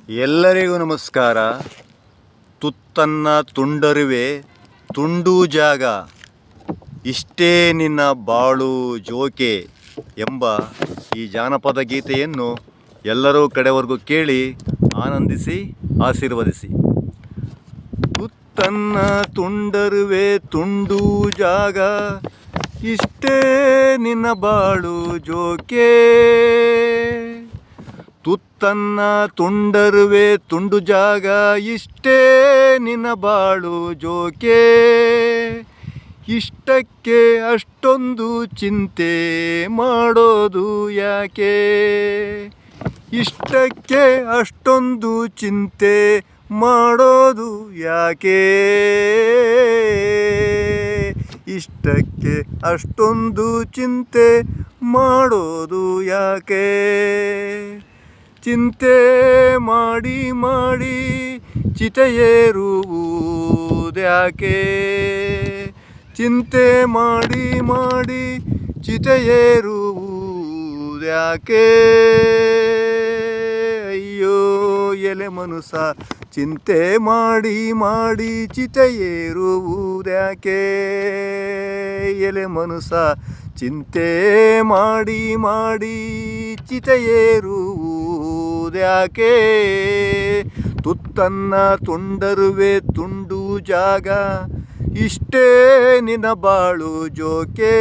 ಎಲ್ಲರಿಗೂ ನಮಸ್ಕಾರ. ತುತ್ತನ್ನ ತುಂಡರುವೆ ತುಂಡು ಜಾಗ, ಇಷ್ಟೇ ನಿನ್ನ ಬಾಳು ಜೋಕೆ ಎಂಬ ಈ ಜಾನಪದ ಗೀತೆಯನ್ನು ಎಲ್ಲರೂ ಕಡೆವರೆಗೂ ಕೇಳಿ ಆನಂದಿಸಿ ಆಶೀರ್ವದಿಸಿ. ತುತ್ತನ್ನ ತುಂಡರುವೆ ತುಂಡು ಜಾಗ, ಇಷ್ಟೇ ನಿನ್ನ ಬಾಳು ಜೋಕೆ. ತುತ್ತನ್ನ ತುಂಡರುವೆ ತುಂಡು ಜಾಗ, ಇಷ್ಟೇ ನಿನ್ನ ಬಾಳು ಜೋಕೆ. ಇಷ್ಟಕ್ಕೆ ಅಷ್ಟೊಂದು ಚಿಂತೆ ಮಾಡೋದು ಯಾಕೆ? ಇಷ್ಟಕ್ಕೆ ಅಷ್ಟೊಂದು ಚಿಂತೆ ಮಾಡೋದು ಯಾಕೆ? ಇಷ್ಟಕ್ಕೆ ಅಷ್ಟೊಂದು ಚಿಂತೆ ಮಾಡೋದು ಯಾಕೆ? ಚಿಂತೆ ಮಾಡಿ ಮಾಡಿ ಚಿತೆಯೇರುವುದ್ಯಾಕೆ? ಚಿಂತೆ ಮಾಡಿ ಮಾಡಿ ಚಿತೆಯೇರುವುದ್ಯಾಕೆ? ಅಯ್ಯೋ ಎಲೆ ಮನುಸ, ಚಿಂತೆ ಮಾಡಿ ಮಾಡಿ ಚಿತೆಯೇರುವುದ್ಯಾಕೆ? ಎಲೆ ಮನುಸ, ಚಿಂತೆ ಮಾಡಿ ಮಾಡಿ ಚಿತೆಯೇರುವುದ್ಯಾಕೆ? ತುತ್ತನ್ನ ತುಂಡರುವೆ ತುಂಡು ಜಾಗ, ಇಷ್ಟೇ ನಿನ್ನ ಬಾಳು ಜೋಕೆ.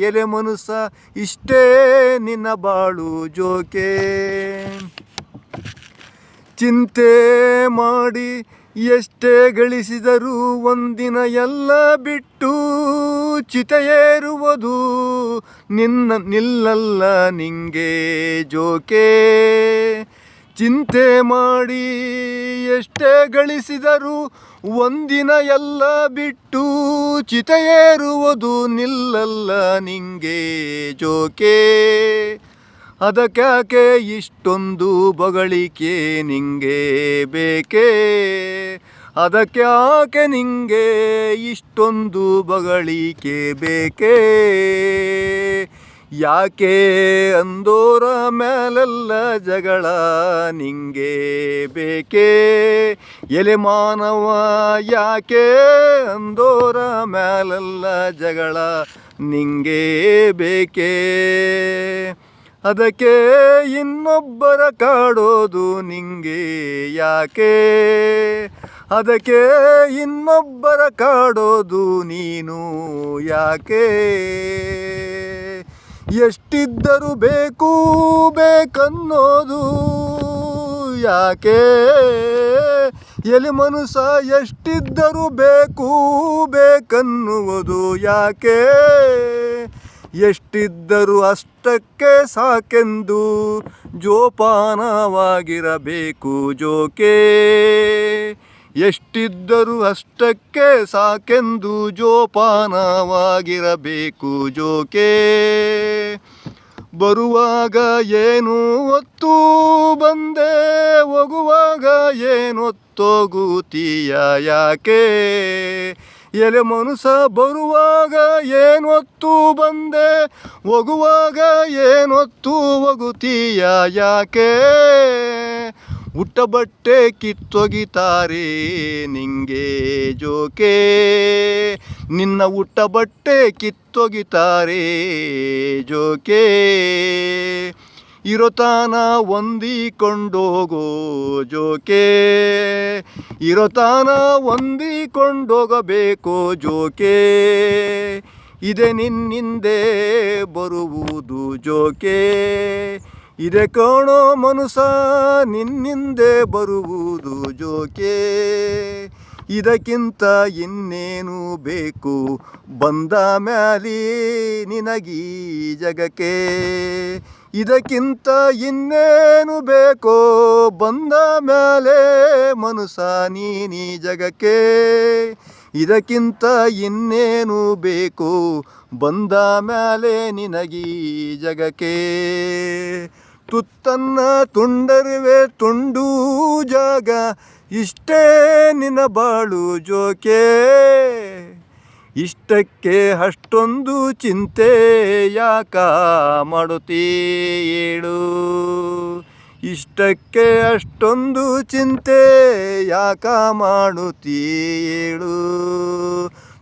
ಎಲೆ ಮನುಸ, ಇಷ್ಟೇ ನಿನ್ನ ಬಾಳು ಜೋಕೆ. ಚಿಂತೆ ಮಾಡಿ ಎಷ್ಟೇ ಗಳಿಸಿದರೂ ಒಂದಿನ ಎಲ್ಲ ಬಿಟ್ಟು ಚಿತೆಯೇರುವುದು ನಿಲ್ಲಲ್ಲ ನಿಂಗೆ ಜೋಕೆ. ಚಿಂತೆ ಮಾಡಿ ಎಷ್ಟೇ ಗಳಿಸಿದರೂ ಒಂದಿನ ಎಲ್ಲ ಬಿಟ್ಟು ಚಿತೆಯೇರುವುದು ನಿಲ್ಲಲ್ಲ ನಿಂಗೆ ಜೋಕೆ. ಅದಕ್ಯಾಕೆ ಇಷ್ಟೊಂದು ಬೊಗಳಿಕೆ ನಿಂಗೆ ಬೇಕೇ? ಅದಕ್ಯಾಕೆ ನಿಂಗೆ ಇಷ್ಟೊಂದು ಬೊಗಳಿಕೆ ಬೇಕೇ? ಯಾಕೆ ಅಂದೋರ ಮೇಲೆಲ್ಲ ಜಗಳ ನಿಂಗೆ ಬೇಕೇ? ಎಲೆ ಮಾನವ, ಯಾಕೆ ಅಂದೋರ ಮೇಲೆಲ್ಲ ಜಗಳ ನಿಂಗೆ ಬೇಕೇ? ಅದಕ್ಕೆ ಇನ್ನೊಬ್ಬರ ಕಾಡೋದು ನಿಂಗೆ ಯಾಕೆ? ಅದಕ್ಕೆ ಇನ್ನೊಬ್ಬರ ಕಾಡೋದು ನೀನು ಯಾಕೆ? ಎಷ್ಟಿದ್ದರೂ ಬೇಕು ಬೇಕನ್ನೋದು ಯಾಕೆ? ಎಲೆ ಮನುಸ, ಎಷ್ಟಿದ್ದರೂ ಬೇಕು ಬೇಕನ್ನುವುದು ಯಾಕೆ? ಎಷ್ಟಿದ್ದರೂ ಅಷ್ಟಕ್ಕೆ ಸಾಕೆಂದು ಜೋಪಾನವಾಗಿರಬೇಕು ಜೋಕೆ. ಎಷ್ಟಿದ್ದರೂ ಅಷ್ಟಕ್ಕೆ ಸಾಕೆಂದು ಜೋಪಾನವಾಗಿರಬೇಕು ಜೋಕೆ. ಬರುವಾಗ ಏನು ಹೊತ್ತು ಬಂದೆ, ಹೋಗುವಾಗ ಏನು ಹೊತ್ತೋಗುತ್ತೀಯ ಯಾಕೆ? ಎಲೆ ಮನುಸ, ಬರುವಾಗ ಏನು ಹೊತ್ತು ಬಂದೆ, ಹೋಗುವಾಗ ಏನು ಹೊತ್ತು ಹೋಗುತ್ತೀಯ ಯಾಕೆ? ಉಟ್ಟ ಬಟ್ಟೆ ಕಿತ್ತೊಗಿತಾರೆ ನಿಂಗೆ ಜೋಕೆ. ನಿನ್ನ ಉಟ್ಟ ಬಟ್ಟೆ ಕಿತ್ತೊಗಿತಾರೆ ಜೋಕೆ. ಇರೋತಾನ ಹೊಂದಿಕೊಂಡೋಗೋ ಜೋಕೆ. ಇರೋತಾನ ಹೊಂದಿಕೊಂಡೋಗಬೇಕು ಜೋಕೆ. ಇದೆ ನಿನ್ನಿಂದೆ ಬರುವುದು ಜೋಕೆ. ಇದೆ ಕಾಣೋ ಮನುಸ, ನಿನ್ನಿಂದೆ ಬರುವುದು ಜೋಕೆ. ಇದಕ್ಕಿಂತ ಇನ್ನೇನು ಬೇಕು ಬಂದ ಮ್ಯಾಲಿ ನಿನಗೀ ಜಗಕ್ಕೆ? ಇದಕ್ಕಿಂತ ಇನ್ನೇನು ಬೇಕೋ ಬಂದ ಮೇಲೆ ಮನುಸ ನೀನಿ ಜಗಕ್ಕೆ? ಇದಕ್ಕಿಂತ ಇನ್ನೇನು ಬೇಕು ಬಂದ ಮೇಲೆ ನಿನಗೀ ಜಗಕ್ಕೆ? ತುತ್ತನ್ನ ತುಂಡರುವೆ ತುಂಡು ಜಾಗ, ಇಷ್ಟೇ ನಿನ್ನ ಬಾಳು ಜೋಕೆ. ಇಷ್ಟಕ್ಕೆ ಅಷ್ಟೊಂದು ಚಿಂತೆ ಯಾಕ ಮಾಡುತ್ತೀ ಹೇಳು? ಇಷ್ಟಕ್ಕೆ ಅಷ್ಟೊಂದು ಚಿಂತೆ ಯಾಕ ಮಾಡುತ್ತೀಳು.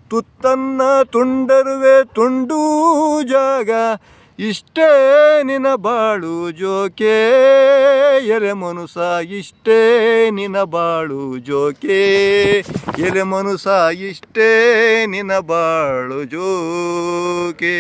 ತುತ್ತನ್ನ ತುಂಡರುವೆ ತುಂಡು ಜಾಗ, ಇಷ್ಟೇ ನಿನ ಬಾಳು ಜೋಕೆ. ಎಲೆ ಮನುಸ ಇಷ್ಟೇ ನಿನ ಬಾಳು ಜೋಕೆ. ಎಲೆ ಮನುಸ ಇಷ್ಟೇ ನಿನ ಬಾಳು ಜೋಕೆ.